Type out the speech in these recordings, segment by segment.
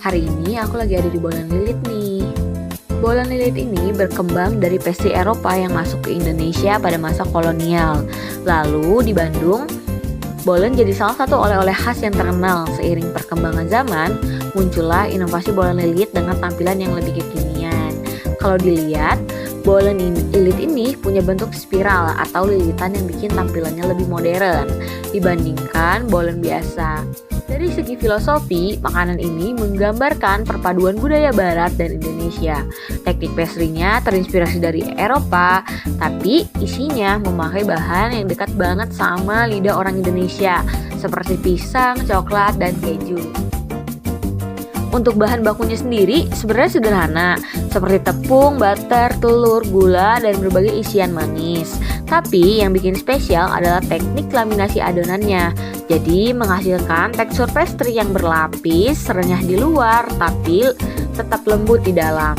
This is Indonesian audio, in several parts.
Hari ini aku lagi ada di Bolan Lilit nih. Bolan lilit ini berkembang dari pastry Eropa yang masuk ke Indonesia pada masa kolonial. Lalu di Bandung, bolan jadi salah satu oleh-oleh khas yang terkenal. Seiring perkembangan zaman, muncullah inovasi bolan lilit dengan tampilan yang lebih kekinian. Kalau dilihat, bolan lilit ini punya bentuk spiral atau lilitan yang bikin tampilannya lebih modern dibandingkan bolan biasa. Dari segi filosofi, makanan ini menggambarkan perpaduan budaya Barat dan Indonesia. Teknik pastry-nya terinspirasi dari Eropa, tapi isinya memakai bahan yang dekat banget sama lidah orang Indonesia, seperti pisang, coklat, dan keju. Untuk bahan bakunya sendiri sebenarnya sederhana, seperti tepung, butter, telur, gula, dan berbagai isian manis. Tapi yang bikin spesial adalah teknik laminasi adonannya. Jadi menghasilkan tekstur pastry yang berlapis, renyah di luar, tapi tetap lembut di dalam.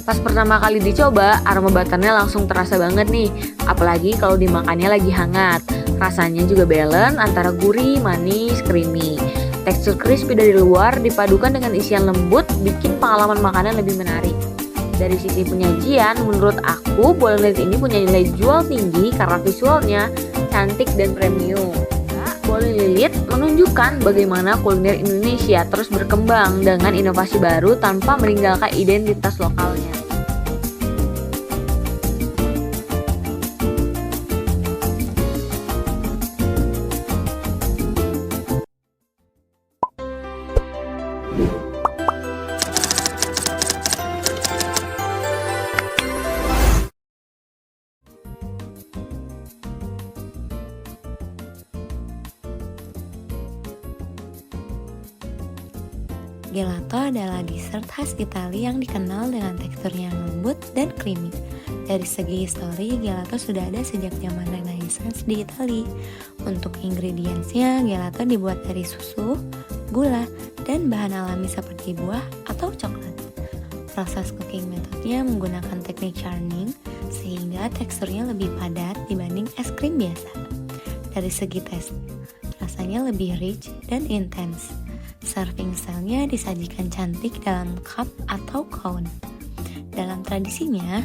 Pas pertama kali dicoba, aroma butternya langsung terasa banget nih. Apalagi kalau dimakannya lagi hangat. Rasanya juga balance antara gurih, manis, creamy. Tekstur crispy dari luar dipadukan dengan isian lembut, bikin pengalaman makanan lebih menarik. Dari sisi penyajian, menurut aku bolan lilit ini punya nilai jual tinggi karena visualnya cantik dan premium. Bolan lilit menunjukkan bagaimana kuliner Indonesia terus berkembang dengan inovasi baru tanpa meninggalkan identitas lokalnya. Gelato adalah dessert khas Italia yang dikenal dengan teksturnya yang lembut dan creamy. Dari segi histori, gelato sudah ada sejak zaman Renaissance di Italia. Untuk ingredientsnya, gelato dibuat dari susu, gula, dan bahan alami seperti buah atau coklat. Proses cooking metodenya menggunakan teknik churning, sehingga teksturnya lebih padat dibanding es krim biasa. Dari segi taste, rasanya lebih rich dan intense. Serving style-nya disajikan cantik dalam cup atau cone. Dalam tradisinya,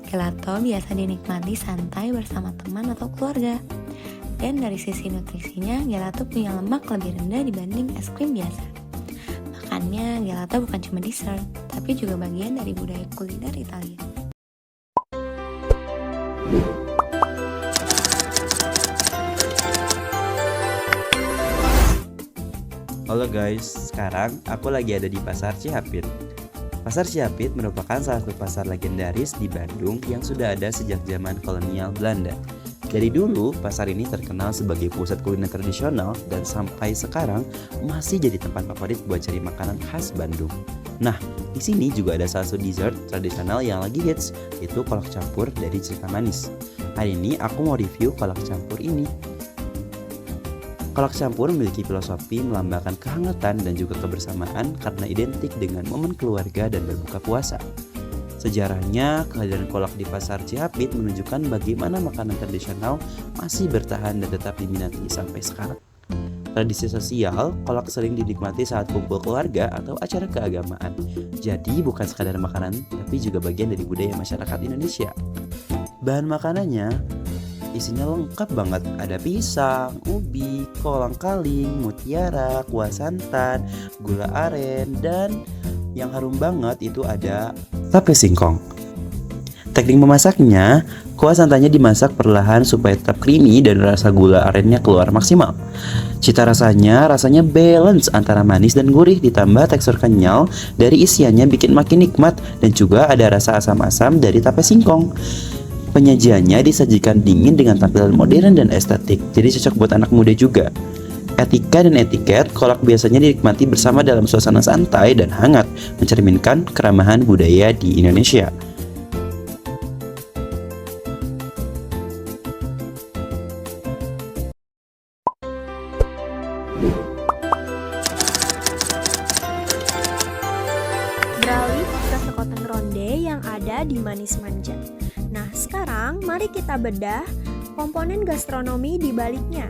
gelato biasa dinikmati santai bersama teman atau keluarga. Dan dari sisi nutrisinya, gelato punya lemak lebih rendah dibanding es krim biasa. Makanya, gelato bukan cuma dessert, tapi juga bagian dari budaya kuliner Italia. Halo guys, sekarang aku lagi ada di Pasar Cihapit. Pasar Cihapit merupakan salah satu pasar legendaris di Bandung yang sudah ada sejak zaman kolonial Belanda. Dari dulu, pasar ini terkenal sebagai pusat kuliner tradisional dan sampai sekarang masih jadi tempat favorit buat cari makanan khas Bandung. Nah, di sini juga ada salah satu dessert tradisional yang lagi hits, yaitu kolak campur dari Cerita Manis. Hari ini aku mau review kolak campur ini. Kolak campur memiliki filosofi melambangkan kehangatan dan juga kebersamaan karena identik dengan momen keluarga dan berbuka puasa. Sejarahnya, kehadiran kolak di Pasar Cihapit menunjukkan bagaimana makanan tradisional masih bertahan dan tetap diminati sampai sekarang. Tradisi sosial, kolak sering dinikmati saat kumpul keluarga atau acara keagamaan. Jadi bukan sekadar makanan, tapi juga bagian dari budaya masyarakat Indonesia. Bahan makanannya isinya lengkap banget, ada pisang, ubi, kolang-kaling, mutiara, kuah santan, gula aren, dan yang harum banget itu ada tape singkong. Teknik memasaknya, kuah santannya dimasak perlahan supaya tetap creamy dan rasa gula arennya keluar maksimal. Cita rasanya balance antara manis dan gurih ditambah tekstur kenyal dari isiannya bikin makin nikmat dan juga ada rasa asam-asam dari tape singkong. Penyajiannya disajikan dingin dengan tampilan modern dan estetik, jadi cocok buat anak muda juga. Etika dan etiket, kolak biasanya dinikmati bersama dalam suasana santai dan hangat, mencerminkan keramahan budaya di Indonesia. Beralih ke sekoteng ronde yang ada di Manis Manja. Nah, sekarang mari kita bedah komponen gastronomi di baliknya.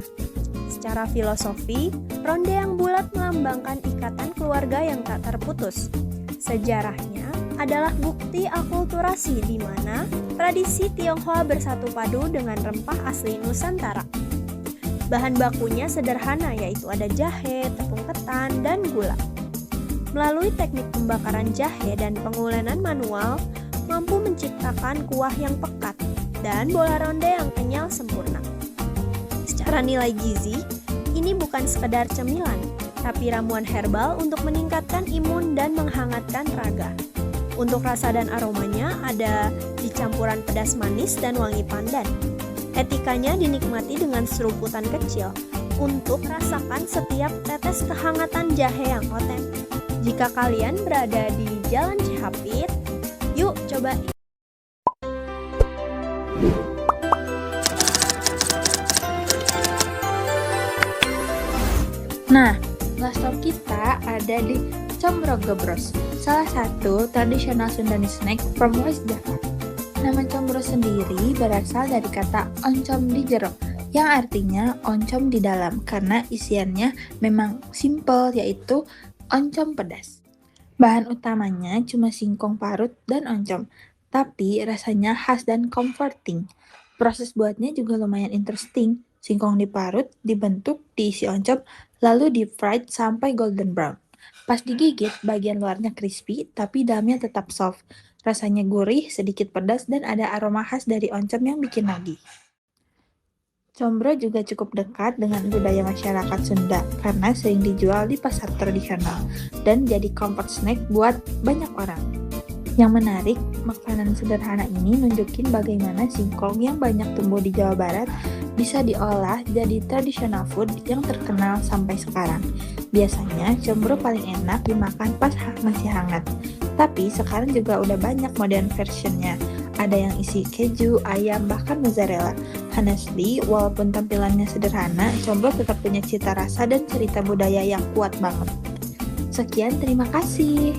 Secara filosofi, ronde yang bulat melambangkan melambangkan ikatan keluarga yang tak terputus. Sejarahnya adalah bukti akulturasi di mana tradisi Tionghoa bersatu padu dengan rempah asli Nusantara. Bahan bakunya sederhana, yaitu ada jahe, tepung ketan, dan gula. Melalui teknik pembakaran jahe dan pengulenan manual, mampu menciptakan kuah yang pekat dan bola ronde yang kenyal sempurna. Secara nilai gizi, ini bukan sekedar cemilan, tapi ramuan herbal untuk meningkatkan imun dan menghangatkan raga. Untuk rasa dan aromanya ada di campuran pedas manis dan wangi pandan. Etikanya dinikmati dengan seruputan kecil untuk rasakan setiap tetes kehangatan jahe yang otentik. Jika kalian berada di Jalan Cihapit, yuk cobain. Nah, last stop kita ada di Combro Gebros, salah satu tradisional Sundanese snack from West Java. Nama combro sendiri berasal dari kata oncom di jero, yang artinya oncom di dalam, karena isiannya memang simple, yaitu oncom pedas. Bahan utamanya cuma singkong parut dan oncom, tapi rasanya khas dan comforting. Proses buatnya juga lumayan interesting. Singkong diparut, dibentuk, diisi oncom, lalu di-fried sampai golden brown. Pas digigit, bagian luarnya crispy, tapi dalamnya tetap soft. Rasanya gurih, sedikit pedas, dan ada aroma khas dari oncom yang bikin nagih. Combro juga cukup dekat dengan budaya masyarakat Sunda karena sering dijual di pasar tradisional dan jadi comfort snack buat banyak orang. Yang menarik, makanan sederhana ini nunjukin bagaimana singkong yang banyak tumbuh di Jawa Barat bisa diolah jadi traditional food yang terkenal sampai sekarang. Biasanya, combro paling enak dimakan pas masih hangat. Tapi sekarang juga udah banyak modern versionnya. Ada yang isi keju, ayam, bahkan mozzarella. Honestly, walaupun tampilannya sederhana, combro tetap punya cita rasa dan cerita budaya yang kuat banget. Sekian, terima kasih.